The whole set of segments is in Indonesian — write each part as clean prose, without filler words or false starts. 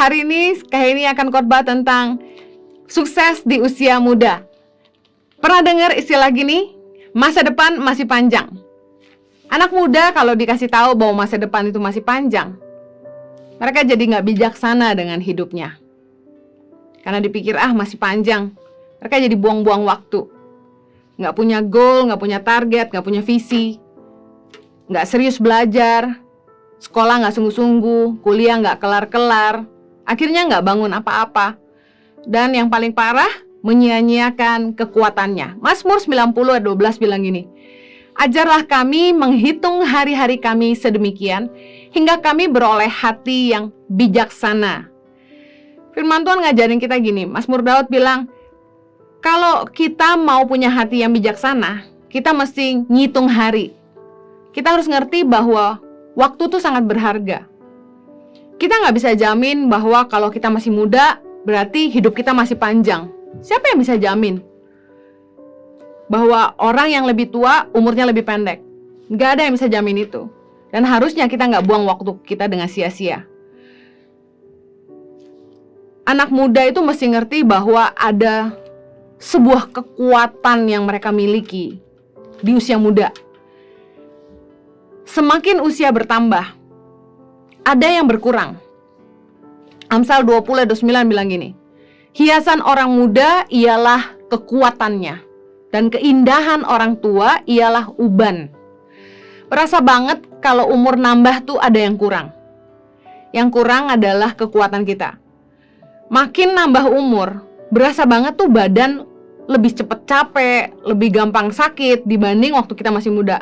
Hari ini Kak Heni akan khotbah tentang sukses di usia muda. Pernah dengar istilah gini? Masa depan masih panjang. Anak muda kalau dikasih tahu bahwa masa depan itu masih panjang, mereka jadi nggak bijaksana dengan hidupnya. Karena dipikir, masih panjang. Mereka jadi buang-buang waktu. Nggak punya goal, nggak punya target, nggak punya visi. Nggak serius belajar. Sekolah nggak sungguh-sungguh. Kuliah nggak kelar-kelar. Akhirnya nggak bangun apa-apa. Dan yang paling parah, menyia-nyiakan kekuatannya. Mazmur 90 ayat 12 bilang gini, ajarlah kami menghitung hari-hari kami sedemikian, hingga kami beroleh hati yang bijaksana. Firman Tuhan ngajarin kita gini, Mazmur Daud bilang, kalau kita mau punya hati yang bijaksana, kita mesti ngitung hari. Kita harus ngerti bahwa waktu itu sangat berharga. Kita nggak bisa jamin bahwa kalau kita masih muda, berarti hidup kita masih panjang. Siapa yang bisa jamin bahwa orang yang lebih tua umurnya lebih pendek? Nggak ada yang bisa jamin itu. Dan harusnya kita nggak buang waktu kita dengan sia-sia. Anak muda itu mesti ngerti bahwa ada sebuah kekuatan yang mereka miliki di usia muda. Semakin usia bertambah, ada yang berkurang. Amsal 20 ayat 29 bilang gini, hiasan orang muda ialah kekuatannya, dan keindahan orang tua ialah uban. Berasa banget kalau umur nambah tuh ada yang kurang. Yang kurang adalah kekuatan kita. Makin nambah umur, berasa banget tuh badan lebih cepet capek, lebih gampang sakit dibanding waktu kita masih muda.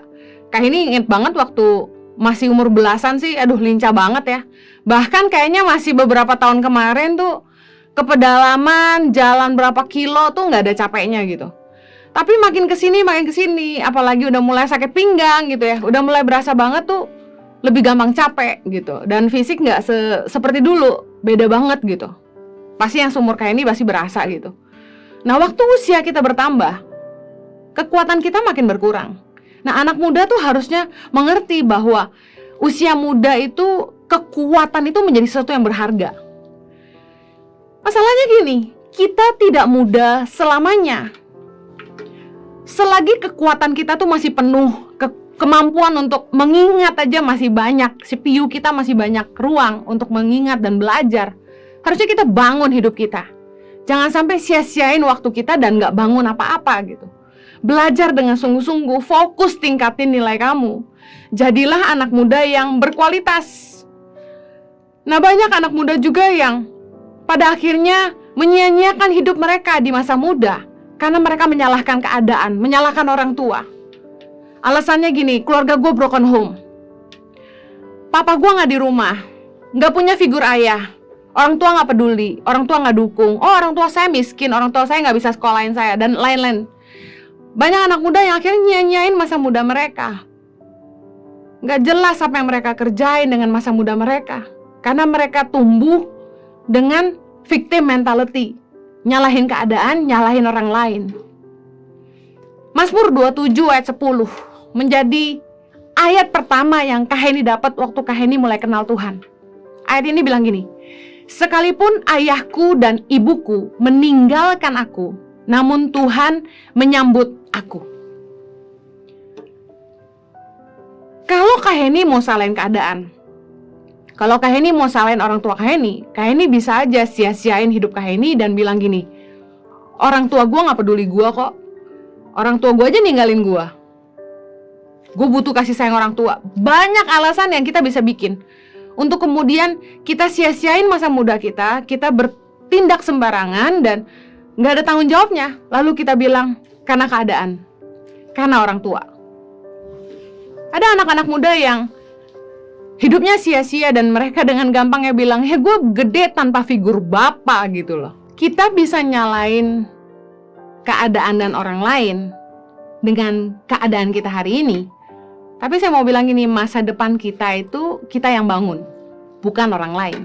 Kayak ini inget banget waktu masih umur belasan sih, aduh lincah banget ya. Bahkan kayaknya masih beberapa tahun kemarin tuh ke pedalaman, jalan berapa kilo tuh nggak ada capeknya gitu. Tapi makin kesini, apalagi udah mulai sakit pinggang gitu ya, udah mulai berasa banget tuh lebih gampang capek gitu. Dan fisik nggak seperti dulu, beda banget gitu. Pasti yang seumur kayak ini pasti berasa gitu. Nah waktu usia kita bertambah, kekuatan kita makin berkurang. Nah anak muda tuh harusnya mengerti bahwa usia muda itu, kekuatan itu menjadi sesuatu yang berharga. Masalahnya gini, kita tidak muda selamanya. Selagi kekuatan kita tuh masih penuh, kemampuan untuk mengingat aja masih banyak, CPU kita masih banyak ruang untuk mengingat dan belajar, harusnya kita bangun hidup kita. Jangan sampai sia-siain waktu kita dan gak bangun apa-apa gitu. Belajar dengan sungguh-sungguh, fokus tingkatin nilai kamu. Jadilah anak muda yang berkualitas. Nah banyak anak muda juga yang pada akhirnya menyia-nyiakan hidup mereka di masa muda karena mereka menyalahkan keadaan, menyalahkan orang tua. Alasannya gini, keluarga gue broken home, papa gue gak di rumah, gak punya figur ayah, orang tua gak peduli, orang tua gak dukung, orang tua saya miskin, orang tua saya gak bisa sekolahin saya, dan lain-lain. Banyak anak muda yang akhirnya nyanyain masa muda mereka. Gak jelas apa yang mereka kerjain dengan masa muda mereka, karena mereka tumbuh dengan victim mentality, nyalahin keadaan, nyalahin orang lain. Mazmur 27 ayat 10 menjadi ayat pertama yang Kak Heni dapat waktu Kak Heni mulai kenal Tuhan. Ayat ini bilang gini, sekalipun ayahku dan ibuku meninggalkan aku, namun Tuhan menyambut aku. Kalau Kak Heni mau salahin keadaan, kalau Kak Heni mau salahin orang tua Kak Heni bisa aja sia-siain hidup Kak Heni dan bilang gini, orang tua gue gak peduli gue kok, orang tua gue aja ninggalin gue butuh kasih sayang orang tua. Banyak alasan yang kita bisa bikin untuk kemudian kita sia-siain masa muda kita bertindak sembarangan dan gak ada tanggung jawabnya. Lalu kita bilang, karena keadaan, karena orang tua. Ada anak-anak muda yang hidupnya sia-sia dan mereka dengan gampangnya bilang, gue gede tanpa figur bapak gitu loh. Kita bisa nyalain keadaan dan orang lain dengan keadaan kita hari ini. Tapi saya mau bilang gini, masa depan kita itu kita yang bangun, bukan orang lain.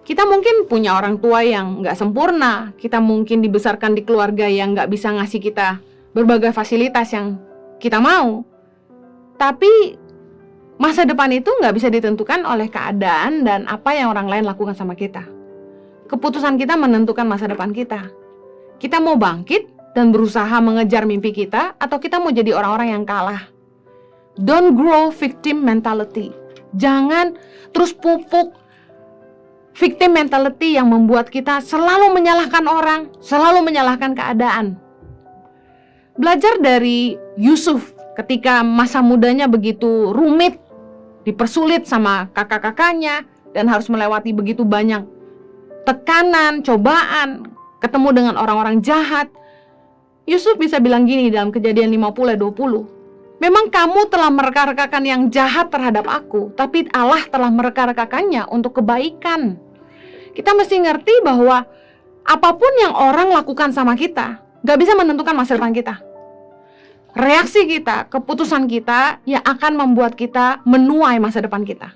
Kita mungkin punya orang tua yang nggak sempurna, kita mungkin dibesarkan di keluarga yang nggak bisa ngasih kita berbagai fasilitas yang kita mau. Tapi Masa depan itu nggak bisa ditentukan oleh keadaan dan apa yang orang lain lakukan sama kita. Keputusan kita menentukan masa depan kita. Kita mau bangkit dan berusaha mengejar mimpi kita, atau kita mau jadi orang-orang yang kalah. Don't grow victim mentality. Jangan terus pupuk victim mentality yang membuat kita selalu menyalahkan orang, selalu menyalahkan keadaan. Belajar dari Yusuf ketika masa mudanya begitu rumit, dipersulit sama kakak-kakaknya, dan harus melewati begitu banyak tekanan, cobaan, ketemu dengan orang-orang jahat. Yusuf bisa bilang gini dalam Kejadian 50 ayat 20. Memang kamu telah mereka-rekakan yang jahat terhadap aku, tapi Allah telah mereka-rekakannya untuk kebaikan. Kita mesti ngerti bahwa apapun yang orang lakukan sama kita, gak bisa menentukan masa depan kita. Reaksi kita, keputusan kita yang akan membuat kita menuai masa depan kita.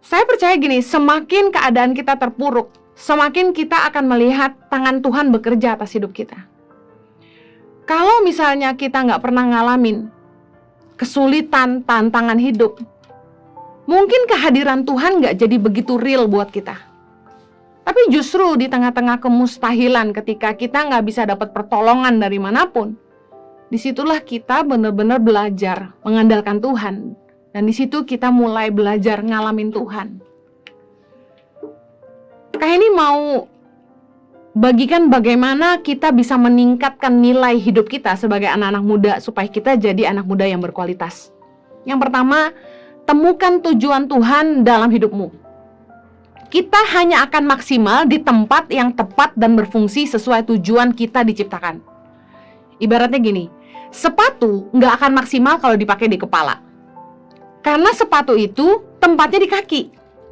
Saya percaya gini, semakin keadaan kita terpuruk, semakin kita akan melihat tangan Tuhan bekerja atas hidup kita. Kalau misalnya kita nggak pernah ngalamin kesulitan, tantangan hidup, mungkin kehadiran Tuhan nggak jadi begitu real buat kita. Tapi justru di tengah-tengah kemustahilan, ketika kita nggak bisa dapat pertolongan dari manapun, disitulah kita benar-benar belajar mengandalkan Tuhan. Dan disitu kita mulai belajar ngalamin Tuhan. Kayak ini mau bagikan bagaimana kita bisa meningkatkan nilai hidup kita sebagai anak-anak muda supaya kita jadi anak muda yang berkualitas. Yang pertama, temukan tujuan Tuhan dalam hidupmu. Kita hanya akan maksimal di tempat yang tepat dan berfungsi sesuai tujuan kita diciptakan. Ibaratnya gini, sepatu nggak akan maksimal kalau dipakai di kepala. Karena sepatu itu tempatnya di kaki.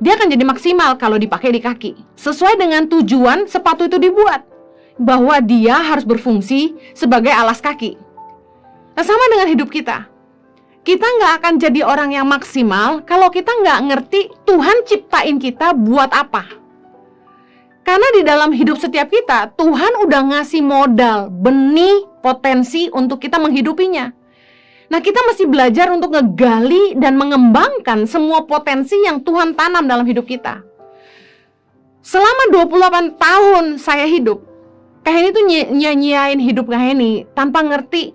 Dia akan jadi maksimal kalau dipakai di kaki. Sesuai dengan tujuan sepatu itu dibuat. Bahwa dia harus berfungsi sebagai alas kaki. Nah, sama dengan hidup kita. Kita nggak akan jadi orang yang maksimal kalau kita nggak ngerti Tuhan ciptain kita buat apa. Karena di dalam hidup setiap kita, Tuhan udah ngasih modal, benih, potensi untuk kita menghidupinya. Nah, kita mesti belajar untuk ngegali dan mengembangkan semua potensi yang Tuhan tanam dalam hidup kita. Selama 28 tahun saya hidup, Kak Heni tuh nyanyiain hidup Kak Heni tanpa ngerti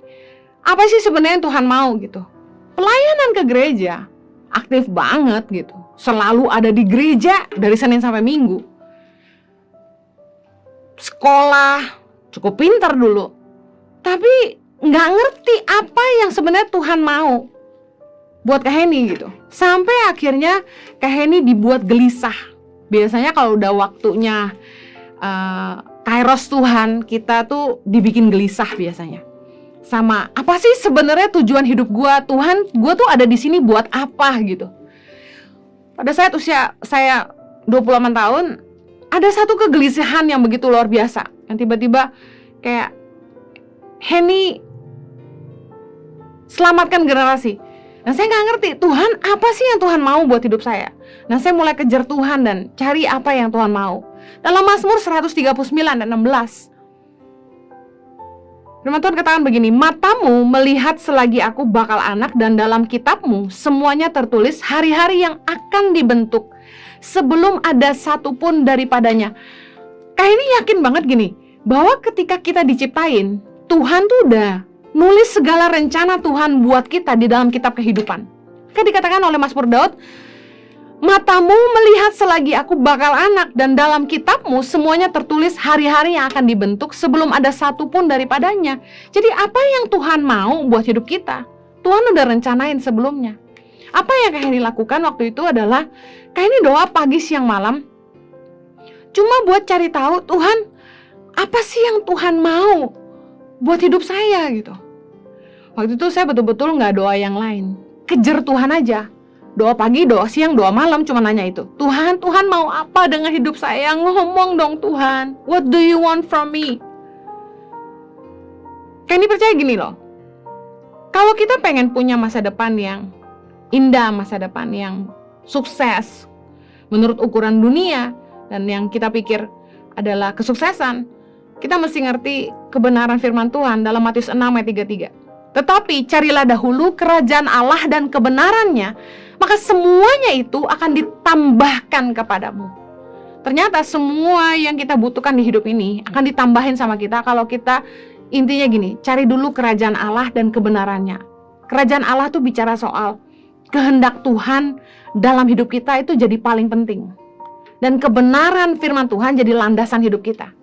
apa sih sebenarnya Tuhan mau gitu. Pelayanan ke gereja, aktif banget gitu. Selalu ada di gereja dari Senin sampai Minggu. Sekolah, cukup pintar dulu. Tapi nggak ngerti apa yang sebenarnya Tuhan mau buat Kak Heni gitu. Sampai akhirnya Kak Heni dibuat gelisah. Biasanya kalau udah waktunya kairos Tuhan, kita tuh dibikin gelisah biasanya. Sama apa sih sebenarnya tujuan hidup gua, Tuhan, gua tuh ada di sini buat apa gitu. Pada saat usia saya 28 tahun, ada satu kegelisahan yang begitu luar biasa. Yang tiba-tiba kayak, Heni, selamatkan generasi. Nah, saya nggak ngerti, Tuhan apa sih yang Tuhan mau buat hidup saya. Nah, saya mulai kejar Tuhan dan cari apa yang Tuhan mau. Dalam Mazmur 139 dan 16, firman Tuhan katakan begini, matamu melihat selagi aku bakal anak, dan dalam kitabmu semuanya tertulis hari-hari yang akan dibentuk sebelum ada satupun daripadanya. Kayak ini yakin banget gini, bahwa ketika kita diciptain, Tuhan tuh udah nulis segala rencana Tuhan buat kita di dalam kitab kehidupan. Kayak dikatakan oleh Mazmur Daud, matamu melihat selagi aku bakal anak, dan dalam kitabmu semuanya tertulis hari-hari yang akan dibentuk sebelum ada satu pun daripadanya. Jadi apa yang Tuhan mau buat hidup kita, Tuhan udah rencanain sebelumnya. Apa yang Kak Heni lakukan waktu itu adalah, Kak Heni doa pagi siang malam, cuma buat cari tahu, Tuhan, apa sih yang Tuhan mau buat hidup saya gitu. Waktu itu saya betul-betul gak doa yang lain, kejar Tuhan aja. Doa pagi, doa siang, doa malam, cuma nanya itu. Tuhan mau apa dengan hidup saya? Ngomong dong Tuhan. What do you want from me? Kenny percaya gini loh. Kalau kita pengen punya masa depan yang indah, masa depan yang sukses menurut ukuran dunia, dan yang kita pikir adalah kesuksesan, kita mesti ngerti kebenaran firman Tuhan dalam Matius 6 ayat 33. Tetapi carilah dahulu kerajaan Allah dan kebenarannya, maka semuanya itu akan ditambahkan kepadamu. Ternyata semua yang kita butuhkan di hidup ini akan ditambahin sama kita kalau kita, intinya gini, cari dulu kerajaan Allah dan kebenarannya. Kerajaan Allah tuh bicara soal kehendak Tuhan dalam hidup kita, itu jadi paling penting. Dan kebenaran firman Tuhan jadi landasan hidup kita.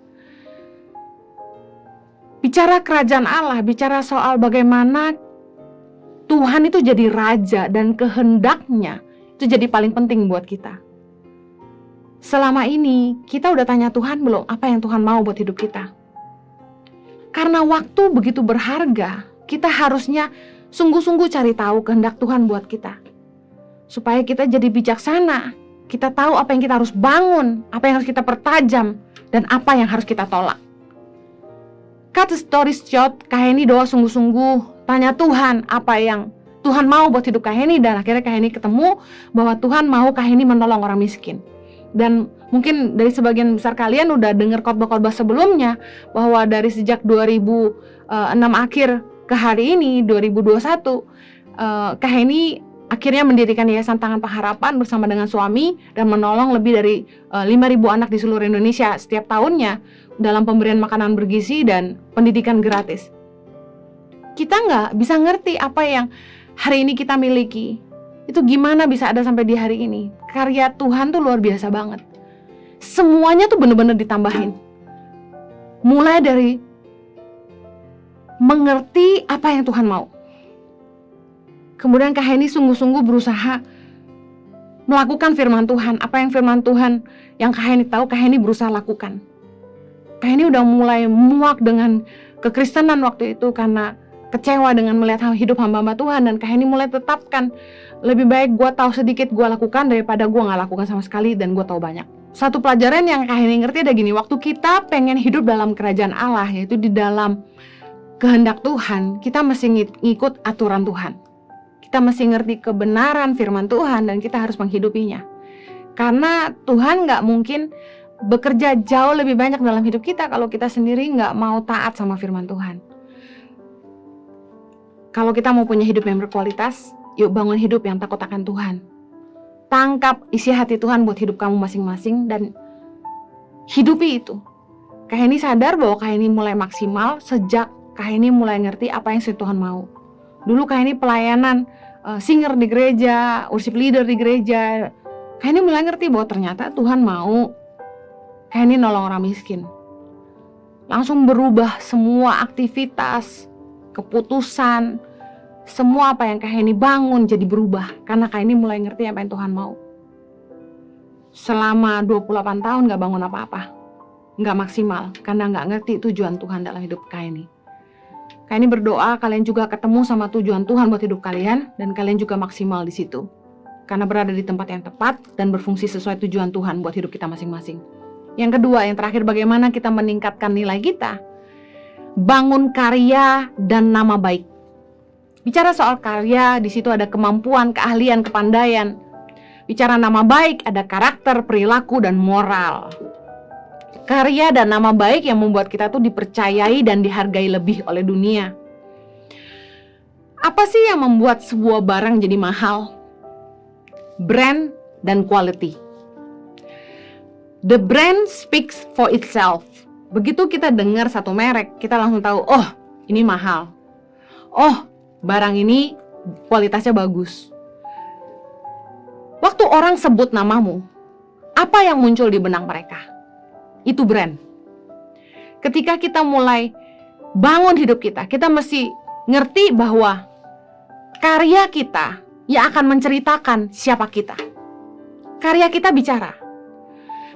Bicara kerajaan Allah, bicara soal bagaimana Tuhan itu jadi raja dan kehendaknya, itu jadi paling penting buat kita. Selama ini kita udah tanya Tuhan belum apa yang Tuhan mau buat hidup kita? Karena waktu begitu berharga, kita harusnya sungguh-sungguh cari tahu kehendak Tuhan buat kita. Supaya kita jadi bijaksana, kita tahu apa yang kita harus bangun, apa yang harus kita pertajam, dan apa yang harus kita tolak. Cut the story short, Kak Heni doa sungguh-sungguh, tanya Tuhan apa yang Tuhan mau buat hidup Kak Heni, dan akhirnya Kak Heni ketemu bahwa Tuhan mau Kak Heni menolong orang miskin. Dan mungkin dari sebagian besar kalian udah dengar khotbah-khotbah sebelumnya bahwa dari sejak 2006 akhir ke hari ini 2021, Kak Heni akhirnya mendirikan Yayasan Tangan Pengharapan bersama dengan suami dan menolong lebih dari 5.000 anak di seluruh Indonesia setiap tahunnya dalam pemberian makanan bergizi dan pendidikan gratis. Kita nggak bisa ngerti apa yang hari ini kita miliki. Itu gimana bisa ada sampai di hari ini. Karya Tuhan tuh luar biasa banget. Semuanya tuh bener-bener ditambahin. Mulai dari mengerti apa yang Tuhan mau. Kemudian Kak Heni sungguh-sungguh berusaha melakukan firman Tuhan. Apa yang firman Tuhan yang Kak Heni tahu, Kak Heni berusaha lakukan. Kak Heni udah mulai muak dengan kekristenan waktu itu karena kecewa dengan melihat hidup hamba-hamba Tuhan. Dan Kak Heni mulai tetapkan, lebih baik gue tahu sedikit gue lakukan daripada gue gak lakukan sama sekali dan gue tahu banyak. Satu pelajaran yang Kak Heni ngerti ada gini, waktu kita pengen hidup dalam kerajaan Allah, yaitu di dalam kehendak Tuhan, kita mesti ngikut aturan Tuhan. Kita mesti ngerti kebenaran firman Tuhan dan kita harus menghidupinya. Karena Tuhan gak mungkin bekerja jauh lebih banyak dalam hidup kita kalau kita sendiri gak mau taat sama firman Tuhan. Kalau kita mau punya hidup yang berkualitas, yuk bangun hidup yang takut akan Tuhan. Tangkap isi hati Tuhan buat hidup kamu masing-masing dan hidupi itu. Kak Heni sadar bahwa Kak Heni mulai maksimal sejak Kak Heni mulai ngerti apa yang Tuhan mau. Dulu Kak Heni pelayanan singer di gereja, worship leader di gereja. Kak Heni mulai ngerti bahwa ternyata Tuhan mau Kak Heni nolong orang miskin. Langsung berubah semua aktivitas, keputusan, semua apa yang Kak Heni bangun jadi berubah. Karena Kak Heni mulai ngerti apa yang Tuhan mau. Selama 28 tahun gak bangun apa-apa. Gak maksimal. Karena gak ngerti tujuan Tuhan dalam hidup Kak Heni. Kak Heni berdoa kalian juga ketemu sama tujuan Tuhan buat hidup kalian. Dan kalian juga maksimal di situ. Karena berada di tempat yang tepat dan berfungsi sesuai tujuan Tuhan buat hidup kita masing-masing. Yang kedua, yang terakhir, bagaimana kita meningkatkan nilai kita. Bangun karya dan nama baik. Bicara soal karya, di situ ada kemampuan, keahlian, kepandaian. Bicara nama baik, ada karakter, perilaku, dan moral. Karya dan nama baik yang membuat kita tuh dipercayai dan dihargai lebih oleh dunia. Apa sih yang membuat sebuah barang jadi mahal? Brand dan quality. The brand speaks for itself. Begitu kita dengar satu merek, kita langsung tahu, oh ini mahal. Oh, barang ini kualitasnya bagus. Waktu orang sebut namamu, apa yang muncul di benak mereka? Itu brand. Ketika kita mulai bangun hidup kita, kita mesti ngerti bahwa karya kita yang akan menceritakan siapa kita. Karya kita bicara.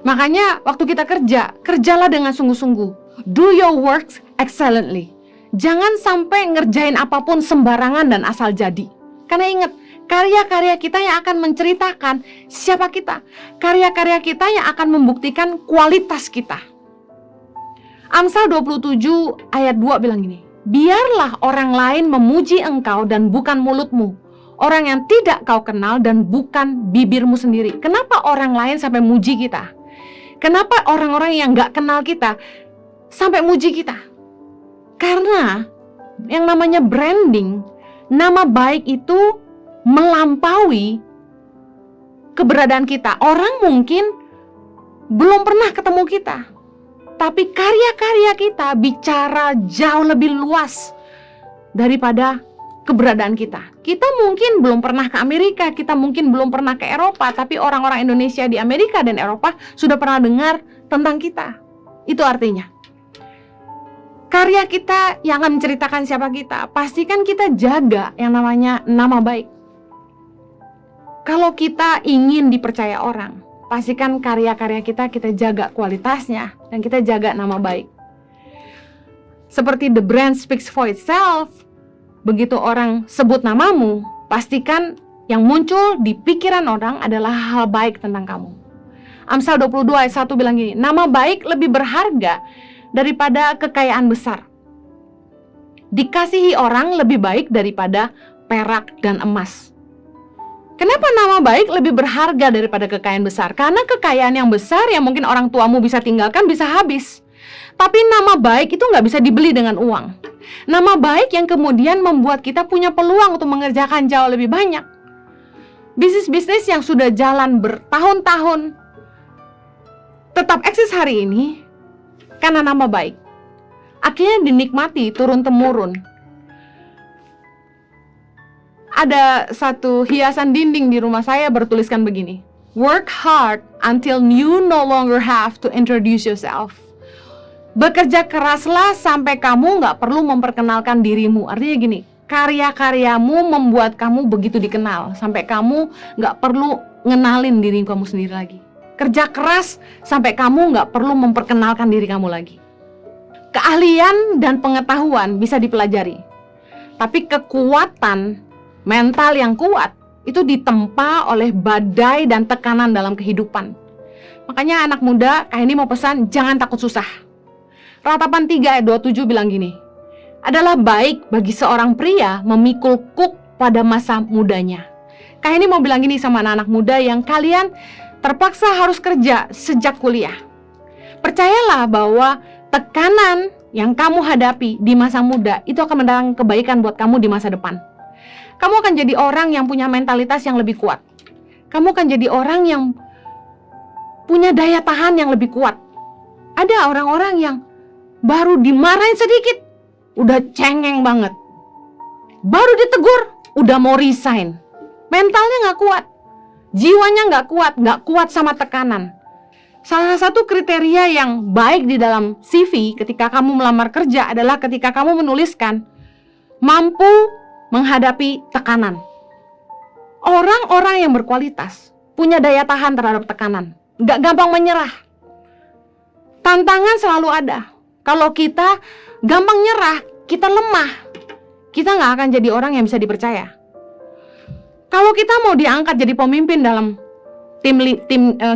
Makanya waktu kita kerja, kerjalah dengan sungguh-sungguh. Do your works excellently. Jangan sampai ngerjain apapun sembarangan dan asal jadi. Karena ingat, karya-karya kita yang akan menceritakan siapa kita. Karya-karya kita yang akan membuktikan kualitas kita. Amsal 27 ayat 2 bilang gini, biarlah orang lain memuji engkau dan bukan mulutmu. Orang yang tidak kau kenal dan bukan bibirmu sendiri. Kenapa orang lain sampai muji kita? Kenapa orang-orang yang gak kenal kita sampai muji kita? Karena yang namanya branding, nama baik itu melampaui keberadaan kita. Orang mungkin belum pernah ketemu kita, tapi karya-karya kita bicara jauh lebih luas daripada keberadaan kita. Kita mungkin belum pernah ke Amerika, kita mungkin belum pernah ke Eropa, tapi orang-orang Indonesia di Amerika dan Eropa sudah pernah dengar tentang kita. Itu artinya karya kita yang akan menceritakan siapa kita. Pastikan kita jaga yang namanya nama baik. Kalau kita ingin dipercaya orang, pastikan karya-karya kita jaga kualitasnya dan kita jaga nama baik. Seperti the brand speaks for itself. Begitu orang sebut namamu, pastikan yang muncul di pikiran orang adalah hal baik tentang kamu. Amsal 22 ayat 1 bilang gini, nama baik lebih berharga daripada kekayaan besar. Dikasihi orang lebih baik daripada perak dan emas. Kenapa nama baik lebih berharga daripada kekayaan besar? Karena kekayaan yang besar yang mungkin orang tuamu bisa tinggalkan bisa habis. Tapi nama baik itu nggak bisa dibeli dengan uang. Nama baik yang kemudian membuat kita punya peluang untuk mengerjakan jauh lebih banyak. Bisnis-bisnis yang sudah jalan bertahun-tahun tetap eksis hari ini karena nama baik. Akhirnya dinikmati turun-temurun. Ada satu hiasan dinding di rumah saya bertuliskan begini, work hard until you no longer have to introduce yourself. Bekerja keraslah sampai kamu nggak perlu memperkenalkan dirimu. Artinya gini, karya-karyamu membuat kamu begitu dikenal sampai kamu nggak perlu ngenalin diri kamu sendiri lagi. Kerja keras sampai kamu nggak perlu memperkenalkan diri kamu lagi. Keahlian dan pengetahuan bisa dipelajari, tapi kekuatan mental yang kuat itu ditempa oleh badai dan tekanan dalam kehidupan. Makanya anak muda kayak ini mau pesan, jangan takut susah. Ratapan 3 ayat 27 bilang gini, adalah baik bagi seorang pria memikul kuk pada masa mudanya. Kayak ini mau bilang gini sama anak-anak muda yang kalian terpaksa harus kerja sejak kuliah. Percayalah bahwa tekanan yang kamu hadapi di masa muda itu akan mendatangkan kebaikan buat kamu di masa depan. Kamu akan jadi orang yang punya mentalitas yang lebih kuat. Kamu akan jadi orang yang punya daya tahan yang lebih kuat. Ada orang-orang yang baru dimarahin sedikit udah cengeng banget. Baru ditegur udah mau resign. Mentalnya nggak kuat. Jiwanya nggak kuat sama tekanan. Salah satu kriteria yang baik di dalam CV ketika kamu melamar kerja adalah ketika kamu menuliskan mampu menghadapi tekanan. Orang-orang yang berkualitas punya daya tahan terhadap tekanan, nggak gampang menyerah. Tantangan selalu ada. Kalau kita gampang nyerah, kita lemah, kita nggak akan jadi orang yang bisa dipercaya. Kalau kita mau diangkat jadi pemimpin dalam tim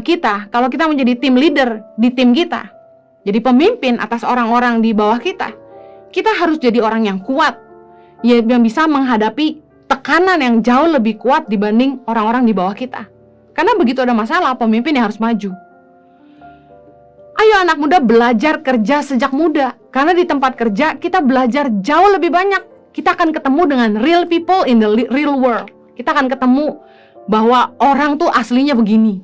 kita, kalau kita menjadi tim leader di tim kita, jadi pemimpin atas orang-orang di bawah kita harus jadi orang yang kuat, yang bisa menghadapi tekanan yang jauh lebih kuat dibanding orang-orang di bawah kita. Karena begitu ada masalah, pemimpin yang harus maju. Ayo anak muda belajar kerja sejak muda. Karena di tempat kerja kita belajar jauh lebih banyak. Kita akan ketemu dengan real people in the real world. Kita akan ketemu bahwa orang tuh aslinya begini.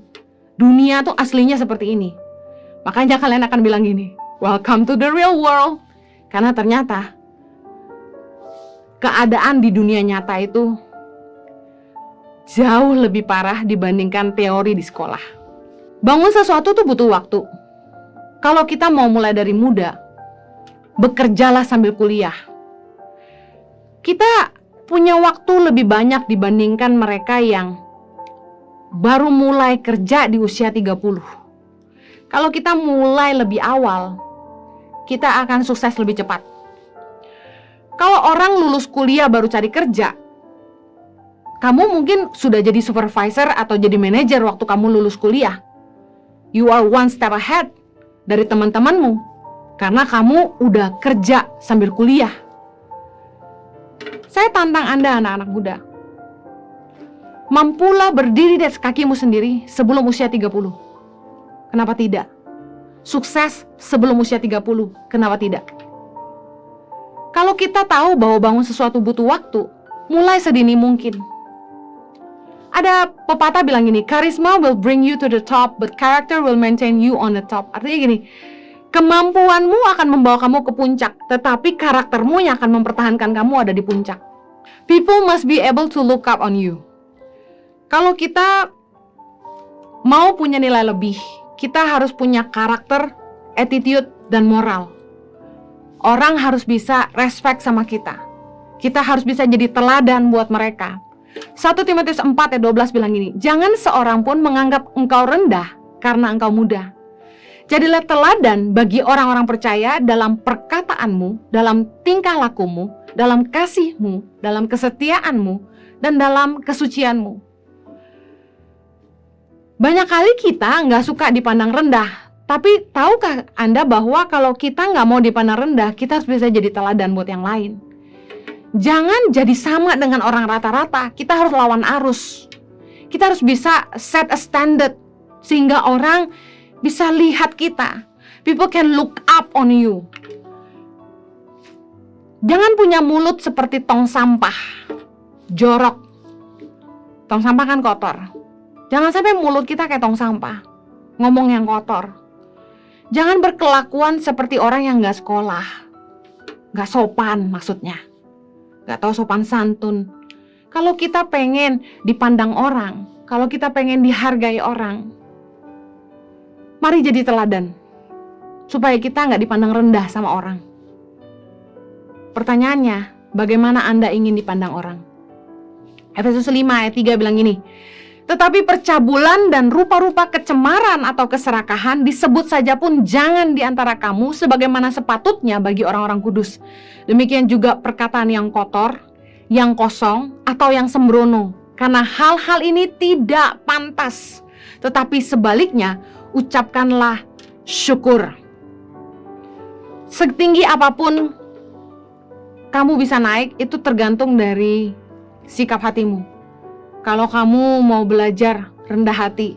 Dunia tuh aslinya seperti ini. Makanya kalian akan bilang gini, welcome to the real world. Karena ternyata keadaan di dunia nyata itu jauh lebih parah dibandingkan teori di sekolah. Bangun sesuatu tuh butuh waktu. Kalau kita mau mulai dari muda, bekerjalah sambil kuliah. Kita punya waktu lebih banyak dibandingkan mereka yang baru mulai kerja di usia 30. Kalau kita mulai lebih awal, kita akan sukses lebih cepat. Kalau orang lulus kuliah baru cari kerja, kamu mungkin sudah jadi supervisor atau jadi manajer waktu kamu lulus kuliah. You are one step ahead dari teman-temanmu karena kamu udah kerja sambil kuliah. Saya tantang Anda anak-anak muda, mampulah berdiri di atas kakimu sendiri sebelum usia 30. Kenapa tidak? Sukses sebelum usia 30. Kenapa tidak? Kalau kita tahu bahwa bangun sesuatu butuh waktu, mulai sedini mungkin. Ada pepatah bilang gini, charisma will bring you to the top, but character will maintain you on the top. Artinya gini, kemampuanmu akan membawa kamu ke puncak, tetapi karaktermu yang akan mempertahankan kamu ada di puncak. People must be able to look up on you. Kalau kita mau punya nilai lebih, kita harus punya karakter, attitude, dan moral. Orang harus bisa respect sama kita. Kita harus bisa jadi teladan buat mereka. 1 Timotius 4 ayat 12 bilang gini, jangan seorang pun menganggap engkau rendah karena engkau muda. Jadilah teladan bagi orang-orang percaya dalam perkataanmu, dalam tingkah lakumu, dalam kasihmu, dalam kesetiaanmu, dan dalam kesucianmu. Banyak kali kita nggak suka dipandang rendah, tapi tahukah Anda bahwa kalau kita nggak mau dipandang rendah, kita harus bisa jadi teladan buat yang lain. Jangan jadi sama dengan orang rata-rata, kita harus lawan arus. Kita harus bisa set a standard, sehingga orang bisa lihat kita. People can look up on you. Jangan punya mulut seperti tong sampah, jorok. Tong sampah kan kotor. Jangan sampai mulut kita kayak tong sampah, ngomong yang kotor. Jangan berkelakuan seperti orang yang gak sekolah, gak sopan maksudnya, gak tahu sopan santun. Kalau kita pengen dipandang orang, kalau kita pengen dihargai orang, mari jadi teladan, supaya kita gak dipandang rendah sama orang. Pertanyaannya, bagaimana Anda ingin dipandang orang? Efesus 5 ayat 3 bilang gini, tetapi percabulan dan rupa-rupa kecemaran atau keserakahan disebut saja pun jangan di antara kamu sebagaimana sepatutnya bagi orang-orang kudus. Demikian juga perkataan yang kotor, yang kosong, atau yang sembrono. Karena hal-hal ini tidak pantas. Tetapi sebaliknya, ucapkanlah syukur. Setinggi apapun kamu bisa naik, itu tergantung dari sikap hatimu. Kalau kamu mau belajar rendah hati,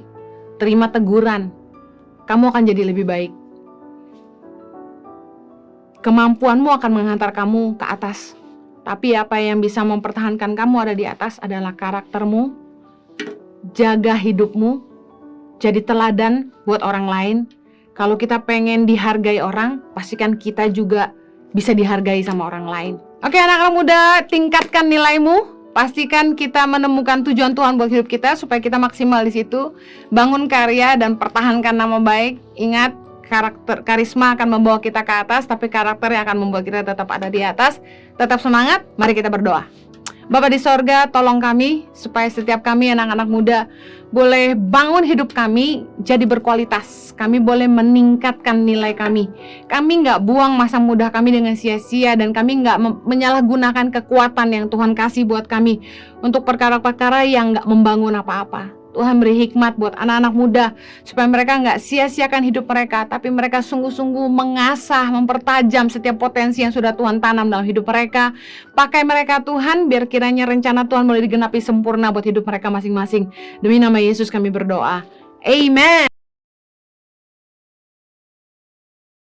terima teguran, kamu akan jadi lebih baik. Kemampuanmu akan menghantar kamu ke atas. Tapi apa yang bisa mempertahankan kamu ada di atas adalah karaktermu, jaga hidupmu, jadi teladan buat orang lain. Kalau kita pengen dihargai orang, pastikan kita juga bisa dihargai sama orang lain. Oke, anak-anak muda, tingkatkan nilaimu. Pastikan kita menemukan tujuan Tuhan buat hidup kita supaya kita maksimal di situ. Bangun karya dan pertahankan nama baik. Ingat, karisma akan membawa kita ke atas, tapi karakter yang akan membuat kita tetap ada di atas. Tetap semangat, mari kita berdoa. Bapa di sorga, tolong kami supaya setiap kami anak-anak muda boleh bangun hidup kami jadi berkualitas. Kami boleh meningkatkan nilai kami. Kami nggak buang masa muda kami dengan sia-sia, dan kami nggak menyalahgunakan kekuatan yang Tuhan kasih buat kami untuk perkara-perkara yang nggak membangun apa-apa. Tuhan beri hikmat buat anak-anak muda supaya mereka nggak sia-siakan hidup mereka, tapi mereka sungguh-sungguh mengasah, mempertajam setiap potensi yang sudah Tuhan tanam dalam hidup mereka. Pakai mereka Tuhan, biar kiranya rencana Tuhan boleh digenapi sempurna buat hidup mereka masing-masing. Demi nama Yesus kami berdoa. Amen.